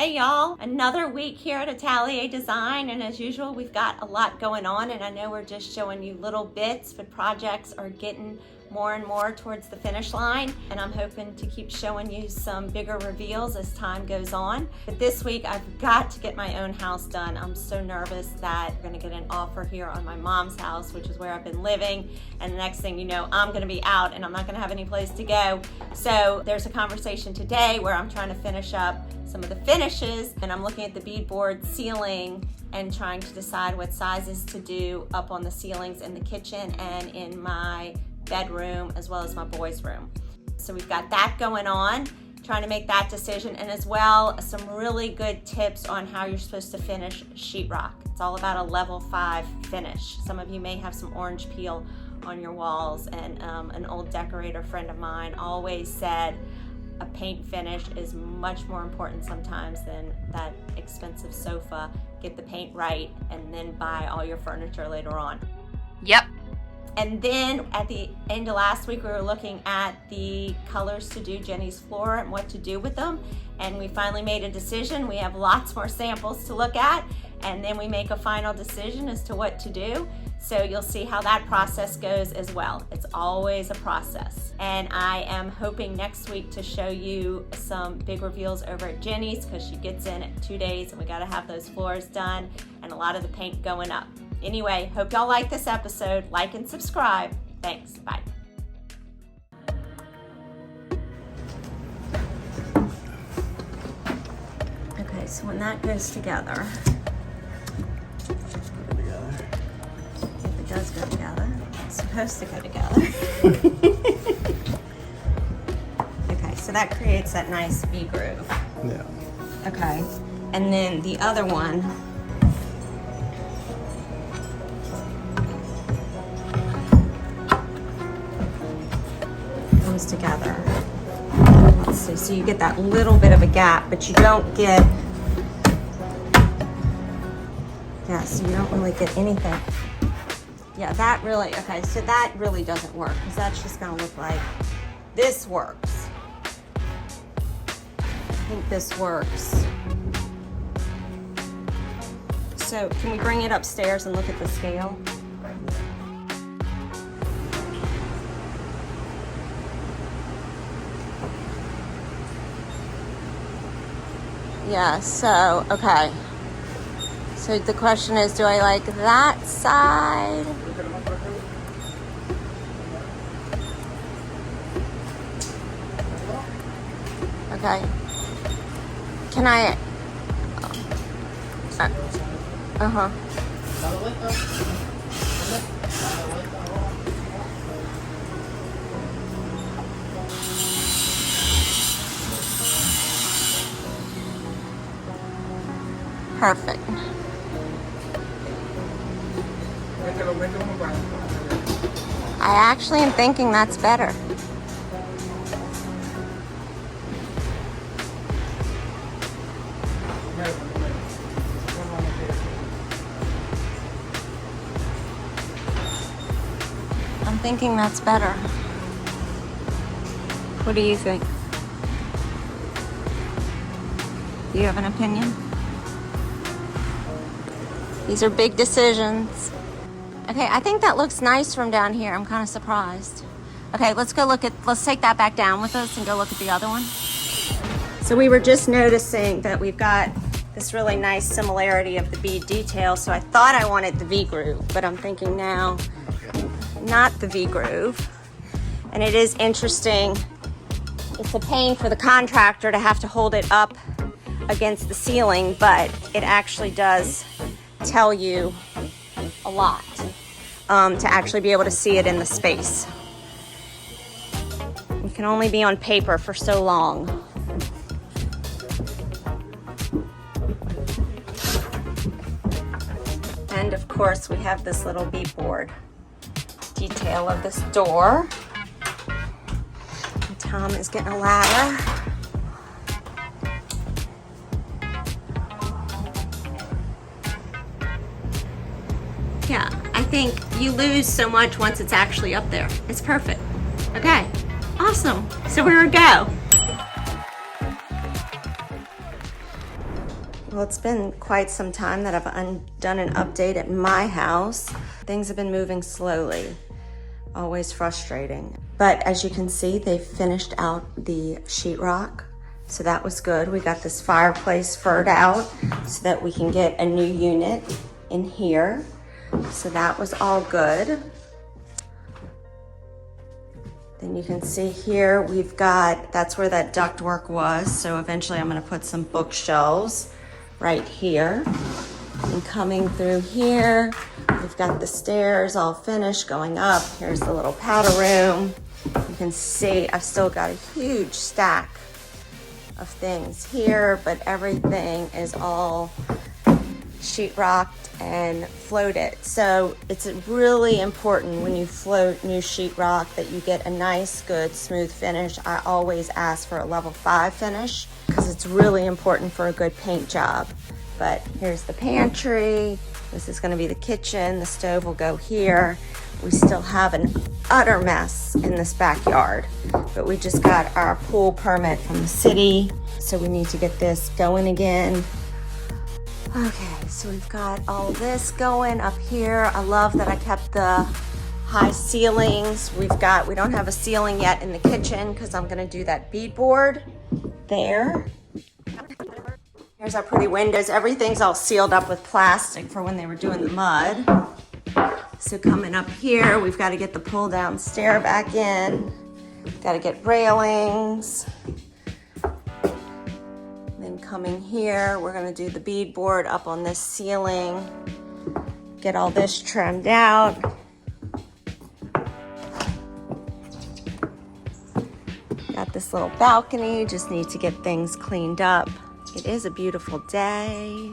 Hey y'all, another week here at Atelier Design, and as usual we've got a lot going on, and I know we're just showing you little bits, but projects are getting more and more towards the finish line, and I'm hoping to keep showing you some bigger reveals as time goes on. But this week I've got to get my own house done. I'm so nervous that we're gonna get an offer here on my mom's house, which is where I've been living, and the next thing you know, I'm gonna be out and I'm not gonna have any place to go. So there's a conversation today where I'm trying to finish up some of the finishes, and I'm looking at the beadboard ceiling and trying to decide what sizes to do up on the ceilings in the kitchen and in my bedroom as well as my boys' room. So we've got that going on, trying to make that decision, and as well some really good tips on how you're supposed to finish sheetrock. It's all about a level 5 finish. Some of you may have some orange peel on your walls, and an old decorator friend of mine always said a paint finish is much more important sometimes than that expensive sofa. Get the paint right and then buy all your furniture later on. Yep. And then at the end of last week, we were looking at the colors to do Jenny's floor and what to do with them. And we finally made a decision. We have lots more samples to look at, and then we make a final decision as to what to do. So you'll see how that process goes as well. It's always a process. And I am hoping next week to show you some big reveals over at Jenny's, because she gets in at 2 days and we gotta have those floors done and a lot of the paint going up. Anyway, hope y'all like this episode. Like and subscribe. Thanks, bye. Okay, so when that goes together, does go together. It's supposed to go together. Okay, so that creates that nice V groove. Yeah. Okay, and then the other one comes together. Let's see, so you get that little bit of a gap, but you don't get, yeah, so you don't really get anything. Yeah, that really, okay, so that really doesn't work, because that's just gonna look like, this works. I think this works. So can we bring it upstairs and look at the scale? Yeah, so, okay. So the question is, do I like that side? Okay. Can I? Uh-huh. Perfect. I actually am thinking that's better. I'm thinking that's better. What do you think? Do you have an opinion? These are big decisions. Okay, I think that looks nice from down here. I'm kind of surprised. Okay, let's take that back down with us and go look at the other one. So we were just noticing that we've got this really nice similarity of the bead detail, so I thought I wanted the V groove, but I'm thinking now, not the V groove. And it is interesting, it's a pain for the contractor to have to hold it up against the ceiling, but it actually does tell you a lot to actually be able to see it in the space. It can only be on paper for so long. And of course we have this little beadboard detail of this door. And Tom is getting a ladder. Yeah, I think you lose so much once it's actually up there. It's perfect. Okay, awesome. So we're a go. Well, it's been quite some time that I've done an update at my house. Things have been moving slowly, always frustrating. But as you can see, they've finished out the sheetrock, so that was good. We got this fireplace furred out so that we can get a new unit in here. So that was all good. Then you can see here, we've got, that's where that ductwork was. So eventually I'm gonna put some bookshelves right here. And coming through here, we've got the stairs all finished going up. Here's the little powder room. You can see I've still got a huge stack of things here, but everything is all sheetrocked and floated. So it's really important when you float new sheetrock that you get a nice, good, smooth finish. I always ask for a level 5 finish because it's really important for a good paint job. But here's the pantry. This is going to be the kitchen. The stove will go here. We still have an utter mess in this backyard, but we just got our pool permit from the city, so we need to get this going again. Okay, so we've got all this going up here. I love that I kept the high ceilings. We don't have a ceiling yet in the kitchen because I'm gonna do that beadboard there. Here's our pretty windows. Everything's all sealed up with plastic for when they were doing the mud. So coming up here, we've got to get the pull down stair back in. Got to get railings. Then coming here, we're going to do the beadboard up on this ceiling. Get all this trimmed out. Got this little balcony, just need to get things cleaned up. It is a beautiful day.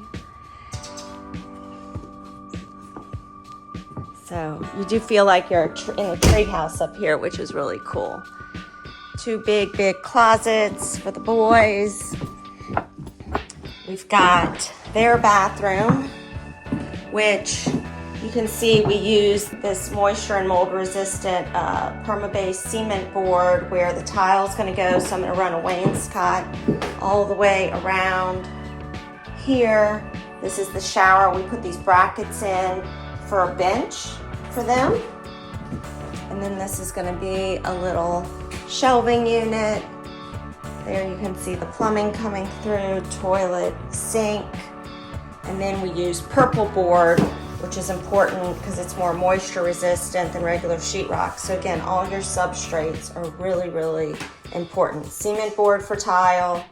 So you do feel like you're in a tree house up here, which is really cool. 2 big closets for the boys. We've got their bathroom, which you can see we use this moisture and mold resistant perma-based cement board where the tile's gonna go. So I'm gonna run a wainscot all the way around here. This is the shower. We put these brackets in for a bench for them. And then this is gonna be a little shelving unit. There you can see the plumbing coming through, toilet, sink. And then we use purple board, which is important because it's more moisture resistant than regular sheetrock. So again, all your substrates are really important. Cement board for tile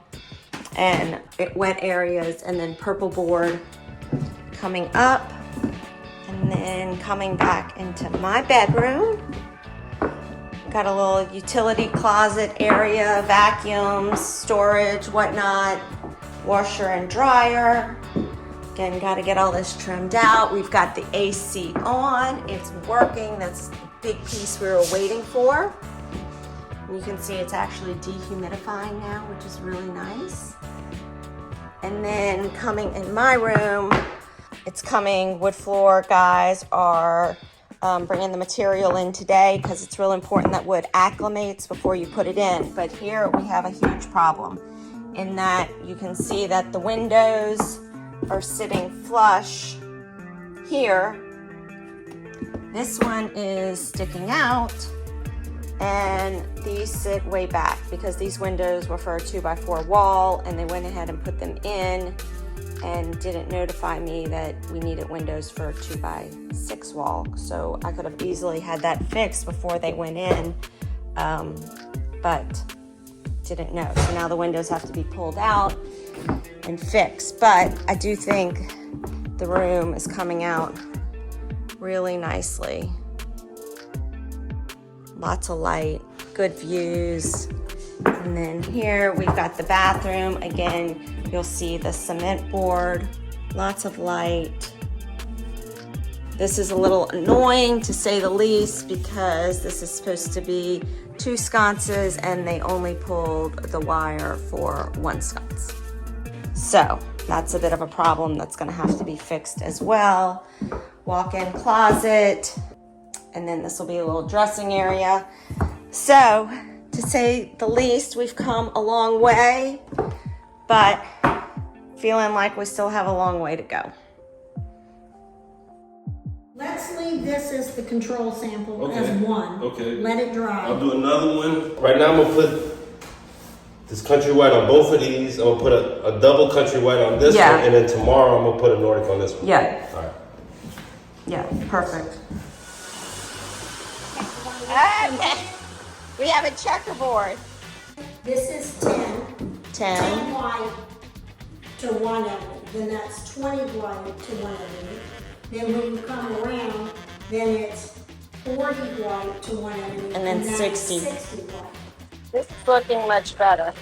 and wet areas, and then purple board coming up. And then coming back into my bedroom. Got a little utility closet area, vacuums, storage, whatnot, washer and dryer. Again, got to get all this trimmed out. We've got the AC on. It's working. That's the big piece we were waiting for. And you can see it's actually dehumidifying now, which is really nice. And then coming in my room, it's coming. Wood floor guys are bringing the material in today because it's real important that wood acclimates before you put it in. But here we have a huge problem in that you can see that the windows are sitting flush here. This one is sticking out, and these sit way back because these windows were for a 2x4 wall, and they went ahead and put them in and didn't notify me that we needed windows for a 2x6 wall. So I could have easily had that fixed before they went in, but didn't know. So now the windows have to be pulled out and fixed. But I do think the room is coming out really nicely. Lots of light, good views. And then here we've got the bathroom. Again, you'll see the cement board, lots of light. This is a little annoying to say the least because this is supposed to be 2 sconces and they only pulled the wire for 1 sconce. So that's a bit of a problem that's gonna have to be fixed as well. Walk-in closet, and then this will be a little dressing area. So to say the least, we've come a long way, but feeling like we still have a long way to go. Let's leave this as the control sample as one. Okay. Let it dry. I'll do another one. Right now I'm gonna put this country white on both of these. I'm gonna put a double country white on this one, and then tomorrow I'm gonna put a Nordic on this one. Yeah. All right. Yeah, perfect. Okay. We have a checkerboard. This is 10. 10 white to one ebony. Then that's 20 white to one ebony. Then when you come around, then it's 40 white to one ebony. And then 60. 60 white. This is looking much better.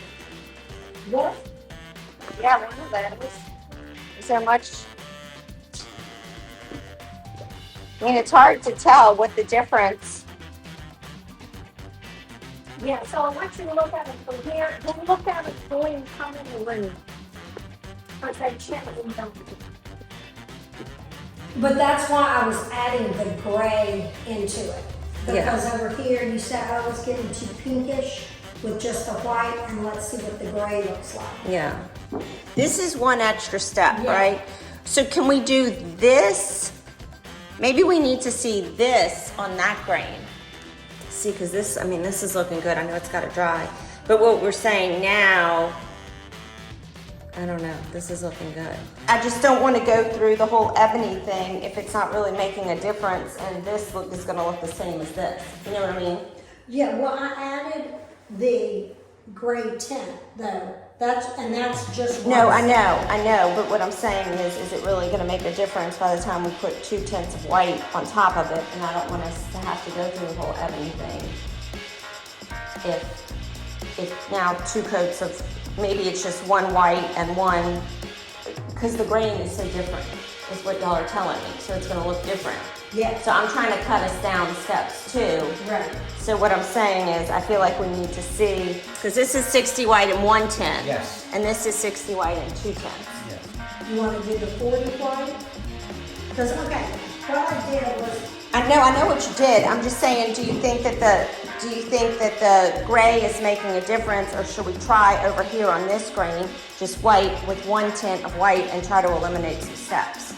What? Yeah, look at that. Is there much? I mean, it's hard to tell what the difference. Yeah, so I want you to look at it from here, then look at it going coming the room. Because they changed them. But that's why I was adding the gray into it. Because over here you said I was getting too pinkish with just the white, and let's see what the gray looks like. Yeah. This is one extra step, right? So can we do this? Maybe we need to see this on that grain. See, because this, I mean, this is looking good. I know it's got to dry. But what we're saying now, I don't know, this is looking good. I just don't want to go through the whole ebony thing if it's not really making a difference, and this look is going to look the same as this. You know what I mean? Yeah, well, I added the gray tint though. That's just No, I know, but what I'm saying is it really gonna make a difference by the time we put 2 tints of white on top of it? And I don't want us to have to go through the whole ebony thing. If now 2 coats of, maybe it's just one white and one, because the grain is so different, is what y'all are telling me, so it's gonna look different. Yeah. So I'm trying to cut us down steps too. Right. So what I'm saying is, I feel like we need to see, because this is 60 white and 1 tint. Yes. And this is 60 white and 2 tints. Yes. You want to do the 40 white? Because, okay, what I did was... I know what you did. I'm just saying, do you think that the gray is making a difference, or should we try over here on this grain, just white with 1 tint of white and try to eliminate some steps?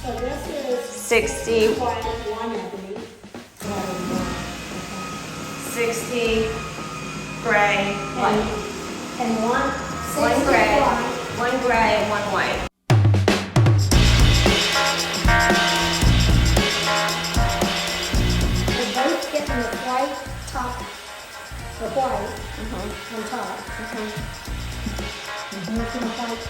So this is 60 white, 1 ebony. 60 gray, white. And one 1 gray, white. 1 gray, and 1 white. We're both getting the white top, the white on top. And here's the white.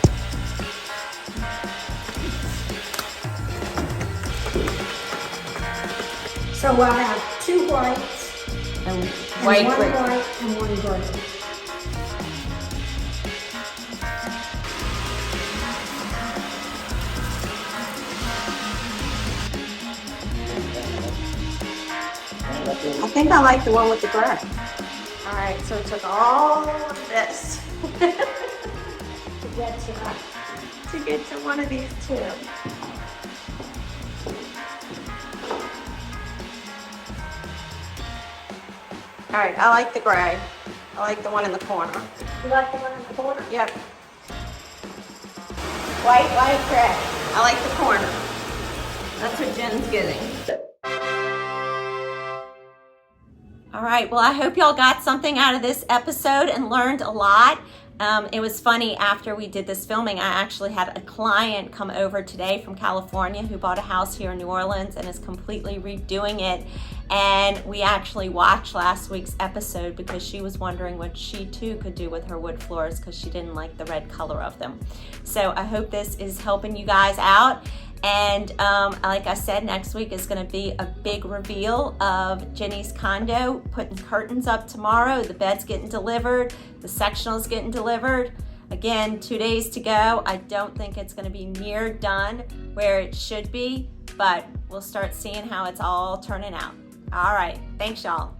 So we'll have 2 whites And and white, 1 gray. white and 1 gray. I think I like the one with the gray. All right, so it took all of this to get to one of these 2. All right, I like the gray. I like the one in the corner. You like the one in the corner? Yep. White, gray. I like the corner. That's what Jen's getting. All right, well, I hope y'all got something out of this episode and learned a lot. It was funny, after we did this filming, I actually had a client come over today from California who bought a house here in New Orleans and is completely redoing it. And we actually watched last week's episode because she was wondering what she too could do with her wood floors because she didn't like the red color of them. So I hope this is helping you guys out. And like I said, next week is going to be a big reveal of Jenny's condo, putting curtains up tomorrow. The bed's getting delivered. The sectional's getting delivered. Again, 2 days to go. I don't think it's going to be near done where it should be, but we'll start seeing how it's all turning out. All right. Thanks, y'all.